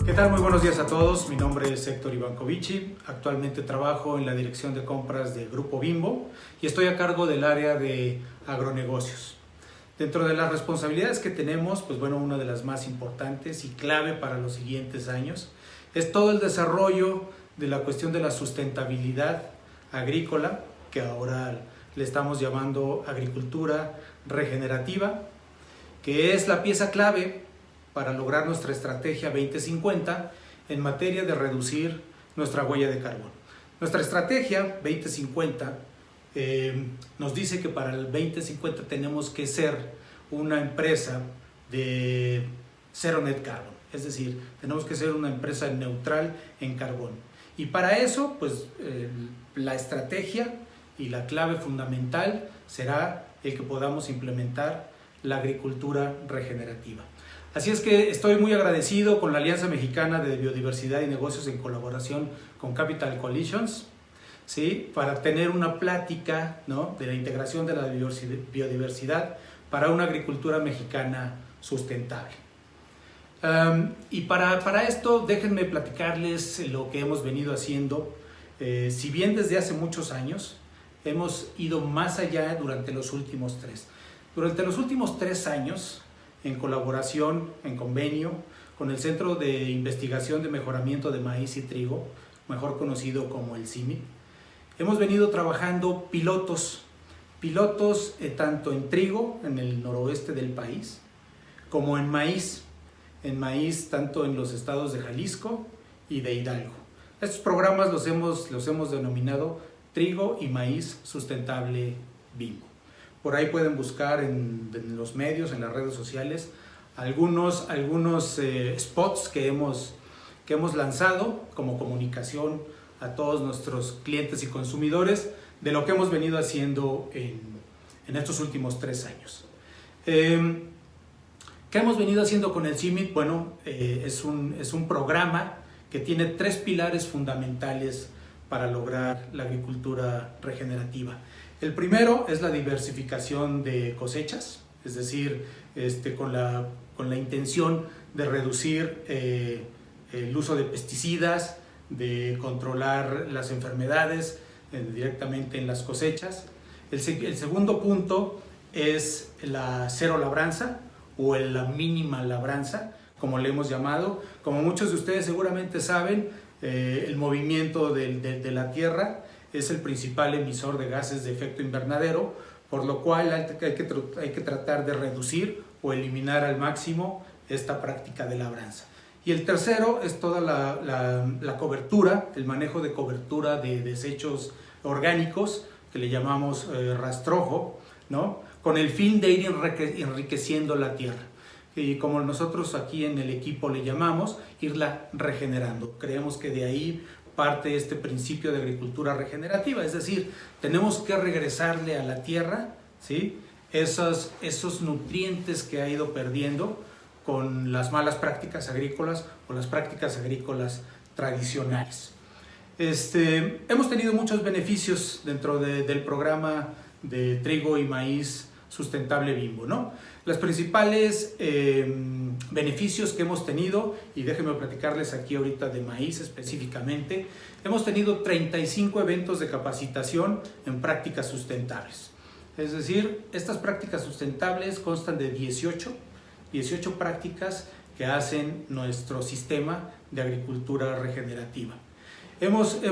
¿Qué tal? Muy buenos días a todos. Mi nombre es Héctor Ivankovici. Actualmente trabajo en la dirección de compras del Grupo Bimbo y estoy a cargo del área de agronegocios. Dentro de las responsabilidades que tenemos, pues bueno, una de las más importantes y clave para los siguientes años es todo el desarrollo de la cuestión de la sustentabilidad agrícola, que ahora le estamos llamando agricultura regenerativa, que es la pieza clave para lograr nuestra estrategia 2050 en materia de reducir nuestra huella de carbono. Nuestra estrategia 2050 nos dice que para el 2050 tenemos que ser una empresa de cero net carbon, es decir, tenemos que ser una empresa neutral en carbono. Y para eso, pues la estrategia y la clave fundamental será el que podamos implementar la agricultura regenerativa. Así es que estoy muy agradecido con la Alianza Mexicana de Biodiversidad y Negocios en colaboración con Capital Coalitions, ¿sí? Para tener una plática, ¿no?, de la integración de la biodiversidad para una agricultura mexicana sustentable. Y para esto déjenme platicarles lo que hemos venido haciendo. Si bien desde hace muchos años hemos ido más allá durante los últimos tres. Durante los últimos 3 años, en colaboración, en convenio, con el Centro de Investigación de Mejoramiento de Maíz y Trigo, mejor conocido como el CIMMYT, hemos venido trabajando pilotos tanto en trigo, en el noroeste del país, como en maíz tanto en los estados de Jalisco y de Hidalgo. Estos programas los hemos denominado Trigo y Maíz Sustentable Bimbo. Por ahí pueden buscar en los medios, en las redes sociales, algunos spots que hemos lanzado como comunicación a todos nuestros clientes y consumidores de lo que hemos venido haciendo en estos últimos 3 años. ¿Qué hemos venido haciendo con el CIMMYT? Bueno, es un programa que tiene 3 pilares fundamentales para lograr la agricultura regenerativa. El primero es la diversificación de cosechas, es decir, con la intención de reducir el uso de pesticidas, de controlar las enfermedades directamente en las cosechas. El segundo punto es la cero labranza o la mínima labranza, como le hemos llamado. Como muchos de ustedes seguramente saben, el movimiento de la Tierra es el principal emisor de gases de efecto invernadero, por lo cual hay que tratar de reducir o eliminar al máximo esta práctica de labranza. Y el tercero es toda la cobertura, el manejo de cobertura de desechos orgánicos, que le llamamos rastrojo, ¿no?, con el fin de ir enriqueciendo la tierra. Y como nosotros aquí en el equipo le llamamos, irla regenerando. Creemos que de ahí parte este principio de agricultura regenerativa, es decir, tenemos que regresarle a la tierra, ¿sí?, esos nutrientes que ha ido perdiendo con las malas prácticas agrícolas o las prácticas agrícolas tradicionales. Hemos tenido muchos beneficios dentro del programa de trigo y maíz sustentable Bimbo, ¿no? Los principales beneficios que hemos tenido, y déjenme platicarles aquí ahorita de maíz específicamente, hemos tenido 35 eventos de capacitación en prácticas sustentables. Es decir, estas prácticas sustentables constan de 18 prácticas que hacen nuestro sistema de agricultura regenerativa. Hemos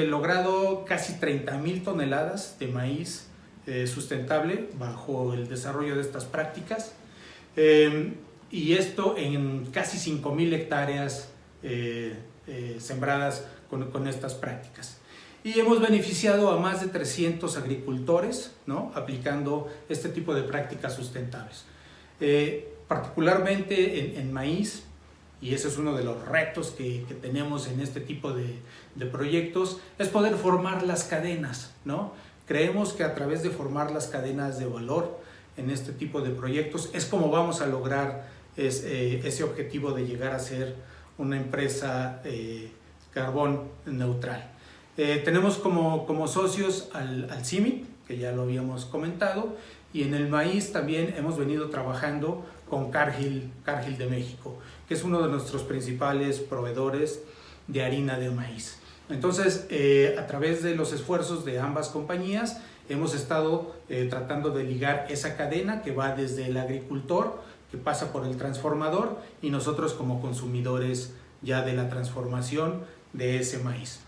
logrado casi 30,000 toneladas de maíz sustentable bajo el desarrollo de estas prácticas, y esto en casi 5,000 hectáreas sembradas con estas prácticas. Y hemos beneficiado a más de 300 agricultores, ¿no?, aplicando este tipo de prácticas sustentables. Particularmente en maíz, y ese es uno de los retos que tenemos en este tipo de proyectos, es poder formar las cadenas, ¿no? Creemos que a través de formar las cadenas de valor en este tipo de proyectos es como vamos a lograr ese objetivo de llegar a ser una empresa carbón neutral. Tenemos como socios al CIMMYT, que ya lo habíamos comentado, y en el maíz también hemos venido trabajando con Cargill de México, que es uno de nuestros principales proveedores de harina de maíz. Entonces, a través de los esfuerzos de ambas compañías, hemos estado tratando de ligar esa cadena que va desde el agricultor, que pasa por el transformador, y nosotros como consumidores ya de la transformación de ese maíz.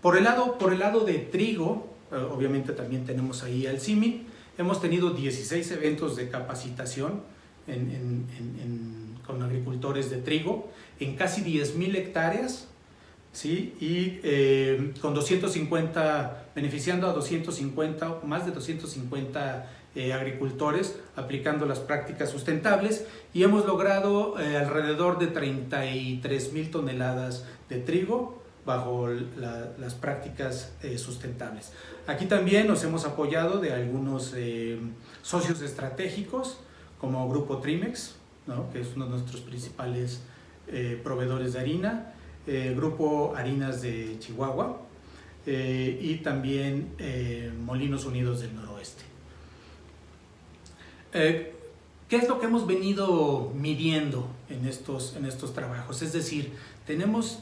Por el lado de trigo, obviamente también tenemos ahí al CIMI. Hemos tenido 16 eventos de capacitación con agricultores de trigo en casi 10,000 hectáreas, ¿sí? Y con 250, beneficiando a 250, más de 250 agricultores aplicando las prácticas sustentables, y hemos logrado alrededor de 33,000 toneladas de trigo bajo las prácticas sustentables. Aquí también nos hemos apoyado de algunos socios estratégicos como Grupo Trimex, ¿no?, que es uno de nuestros principales proveedores de harina, Grupo Harinas de Chihuahua y también Molinos Unidos del Noroeste. ¿Qué es lo que hemos venido midiendo en estos trabajos? Es decir, tenemos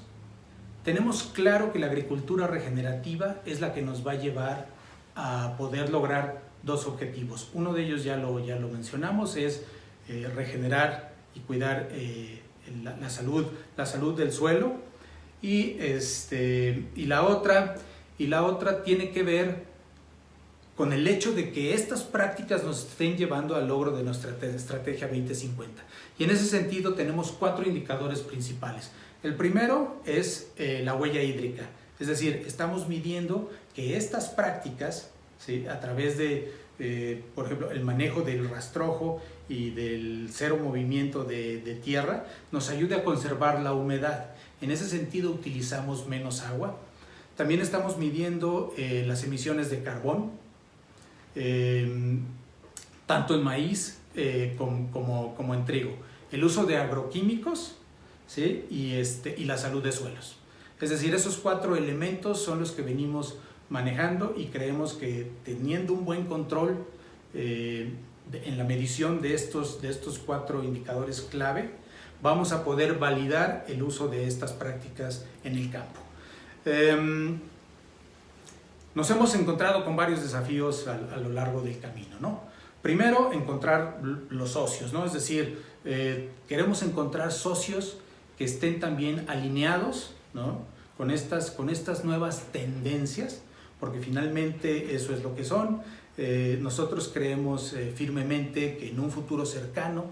claro que la agricultura regenerativa es la que nos va a llevar a poder lograr dos objetivos. Uno de ellos ya lo mencionamos, es regenerar y cuidar la salud del suelo, y la otra tiene que ver con el hecho de que estas prácticas nos estén llevando al logro de nuestra estrategia 2050. Y en ese sentido tenemos 4 indicadores principales. El primero es la huella hídrica, es decir, estamos midiendo que estas prácticas, ¿sí?, a través de, por ejemplo, el manejo del rastrojo y del cero movimiento de tierra, nos ayude a conservar la humedad. En ese sentido utilizamos menos agua. También estamos midiendo las emisiones de carbón, tanto en maíz como en trigo. El uso de agroquímicos, ¿sí?, y la salud de suelos. Es decir, esos 4 elementos son los que venimos manejando, y creemos que teniendo un buen control en la medición de estos 4 indicadores clave, vamos a poder validar el uso de estas prácticas en el campo. Nos hemos encontrado con varios desafíos a lo largo del camino, ¿no? Primero, encontrar los socios, ¿no? Es decir, queremos encontrar socios que estén también alineados, ¿no?, con estas nuevas tendencias, porque finalmente eso es lo que son. Nosotros creemos firmemente que en un futuro cercano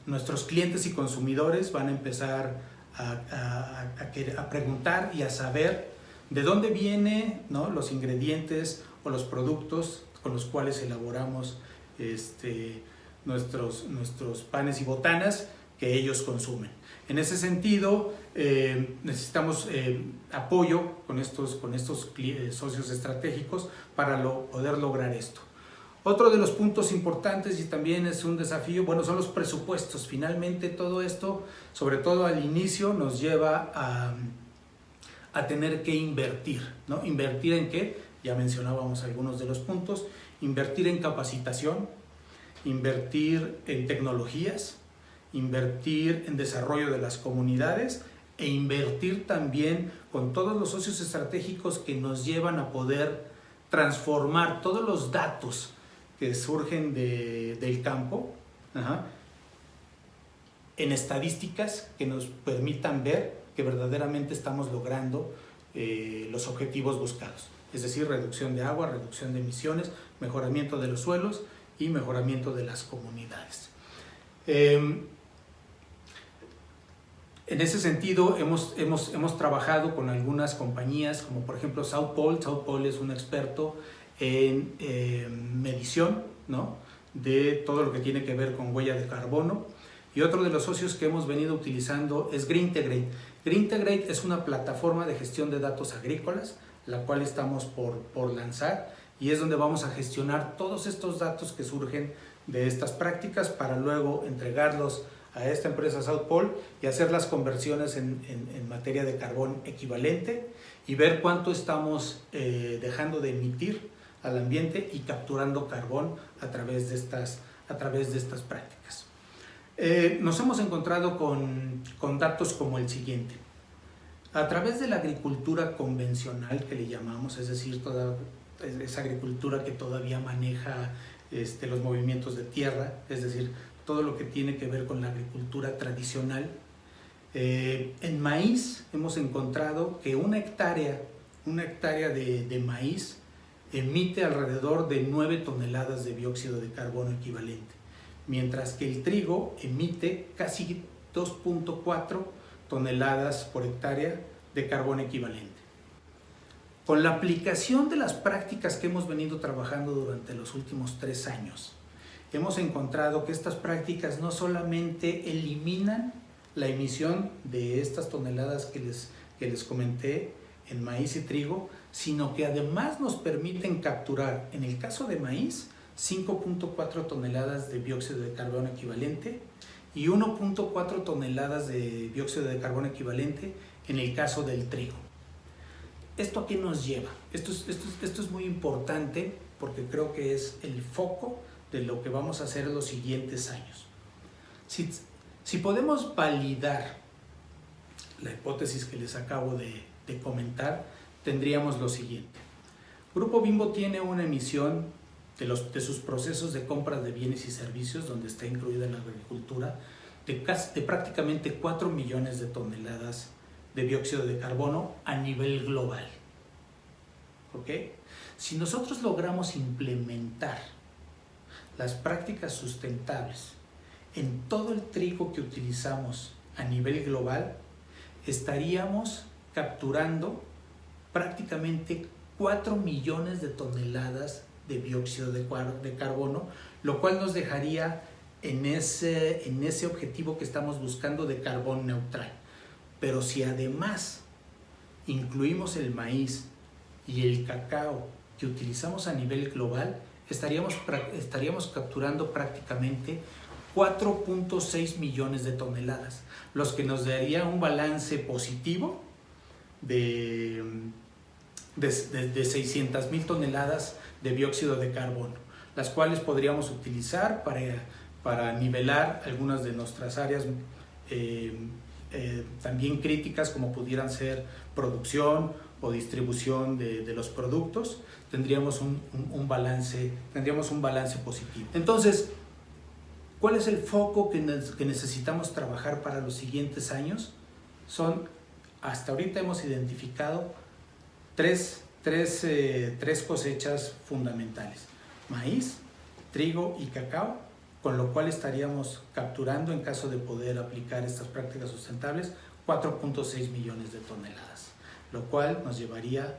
nuestros clientes y consumidores van a empezar a preguntar y a saber de dónde vienen, ¿no?, los ingredientes o los productos con los cuales elaboramos nuestros panes y botanas que ellos consumen. En ese sentido, necesitamos apoyo con estos socios estratégicos para poder lograr esto. Otro de los puntos importantes, y también es un desafío, bueno, son los presupuestos. Finalmente todo esto, sobre todo al inicio, nos lleva a tener que invertir, ¿no? ¿Invertir en qué? Ya mencionábamos algunos de los puntos. Invertir en capacitación, invertir en tecnologías, invertir en desarrollo de las comunidades, e invertir también con todos los socios estratégicos que nos llevan a poder transformar todos los datos que surgen del campo en estadísticas que nos permitan ver que verdaderamente estamos logrando los objetivos buscados, es decir, reducción de agua, reducción de emisiones, mejoramiento de los suelos y mejoramiento de las comunidades. En ese sentido, hemos trabajado con algunas compañías, como por ejemplo South Pole. South Pole es un experto en medición, ¿no?, de todo lo que tiene que ver con huella de carbono. Y otro de los socios que hemos venido utilizando es Greentegrate. Greentegrate es una plataforma de gestión de datos agrícolas, la cual estamos por lanzar, y es donde vamos a gestionar todos estos datos que surgen de estas prácticas para luego entregarlos a esta empresa South Pole y hacer las conversiones en materia de carbón equivalente, y ver cuánto estamos dejando de emitir al ambiente y capturando carbón a través de a través de estas prácticas. Nos hemos encontrado con datos como el siguiente. A través de la agricultura convencional, que le llamamos, es decir, toda esa agricultura que todavía maneja los movimientos de tierra, es decir, todo lo que tiene que ver con la agricultura tradicional, en maíz hemos encontrado que una hectárea de maíz emite alrededor de 9 toneladas de dióxido de carbono equivalente, mientras que el trigo emite casi 2.4 toneladas por hectárea de carbono equivalente. Con la aplicación de las prácticas que hemos venido trabajando durante los últimos 3 años, hemos encontrado que estas prácticas no solamente eliminan la emisión de estas toneladas que les comenté en maíz y trigo, sino que además nos permiten capturar, en el caso de maíz, 5.4 toneladas de dióxido de carbono equivalente y 1.4 toneladas de dióxido de carbono equivalente en el caso del trigo. ¿Esto a qué nos lleva? Esto es muy importante porque creo que es el foco de lo que vamos a hacer en los siguientes años. Si podemos validar la hipótesis que les acabo de comentar, tendríamos lo siguiente. Grupo Bimbo tiene una emisión de sus procesos de compra de bienes y servicios, donde está incluida la agricultura, de prácticamente 4 millones de toneladas de dióxido de carbono a nivel global. ¿Ok? Si nosotros logramos implementar las prácticas sustentables en todo el trigo que utilizamos a nivel global, estaríamos capturando prácticamente 4 millones de toneladas de dióxido de carbono, lo cual nos dejaría en ese objetivo que estamos buscando de carbón neutral. Pero si además incluimos el maíz y el cacao que utilizamos a nivel global, estaríamos capturando prácticamente 4.6 millones de toneladas, los que nos daría un balance positivo de 600,000 toneladas de dióxido de carbono, las cuales podríamos utilizar para nivelar algunas de nuestras áreas también críticas, como pudieran ser producción o distribución de los productos. Tendríamos un balance positivo. Entonces, ¿cuál es el foco que necesitamos trabajar para los siguientes años? Hasta ahorita hemos identificado tres cosechas fundamentales: maíz, trigo y cacao, con lo cual estaríamos capturando, en caso de poder aplicar estas prácticas sustentables, 4.6 millones de toneladas, lo cual nos llevaría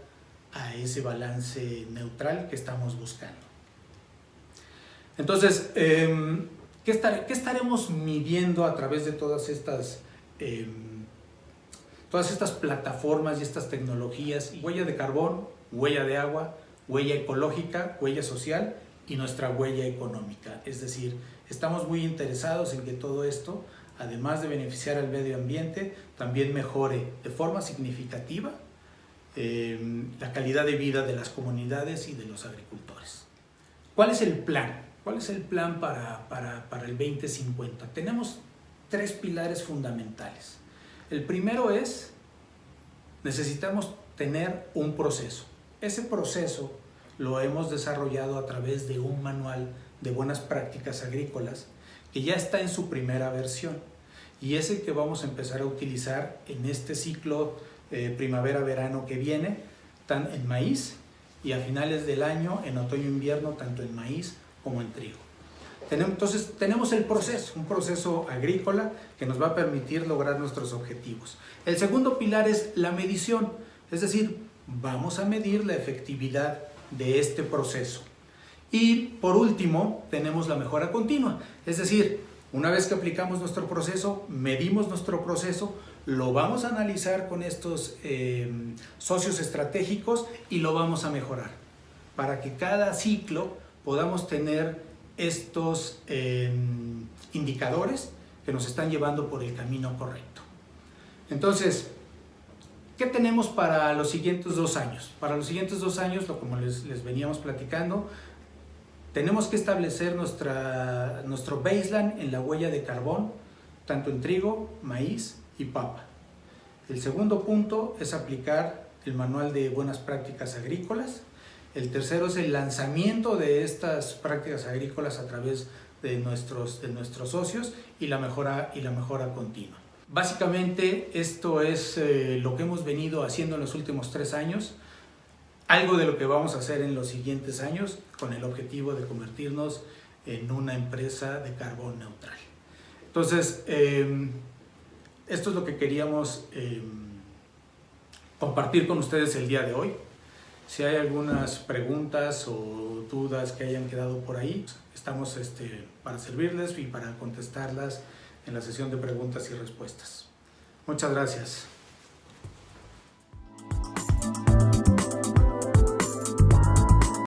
a ese balance neutral que estamos buscando. Entonces, ¿qué estaremos midiendo a través de todas estas plataformas y estas tecnologías? Huella de carbón, huella de agua, huella ecológica, huella social y nuestra huella económica. Es decir, estamos muy interesados en que todo esto, además de beneficiar al medio ambiente, también mejore de forma significativa la calidad de vida de las comunidades y de los agricultores. ¿Cuál es el plan? ¿Cuál es el plan para el 2050? Tenemos 3 pilares fundamentales. El primero es: necesitamos tener un proceso. Ese proceso lo hemos desarrollado a través de un manual de buenas prácticas agrícolas que ya está en su primera versión, y es el que vamos a empezar a utilizar en este ciclo primavera-verano que viene, tanto en maíz, y a finales del año, en otoño-invierno, tanto en maíz como en trigo. Entonces tenemos el proceso, un proceso agrícola que nos va a permitir lograr nuestros objetivos. El segundo pilar es la medición, es decir, vamos a medir la efectividad de este proceso. Y por último, tenemos la mejora continua, es decir, una vez que aplicamos nuestro proceso, medimos nuestro proceso, lo vamos a analizar con estos socios estratégicos y lo vamos a mejorar, para que cada ciclo podamos tener estos indicadores que nos están llevando por el camino correcto. Entonces, ¿qué tenemos para los siguientes 2 años? Para los siguientes 2 años, como les veníamos platicando, tenemos que establecer nuestro baseline en la huella de carbón, tanto en trigo, maíz y papa. El segundo punto es aplicar el manual de buenas prácticas agrícolas. El tercero es el lanzamiento de estas prácticas agrícolas a través de nuestros socios y la mejora continua. Básicamente esto es lo que hemos venido haciendo en los últimos 3 años, algo de lo que vamos a hacer en los siguientes años con el objetivo de convertirnos en una empresa de carbón neutral. Entonces, esto es lo que queríamos compartir con ustedes el día de hoy. Si hay algunas preguntas o dudas que hayan quedado por ahí, estamos para servirles y para contestarlas en la sesión de preguntas y respuestas. Muchas gracias.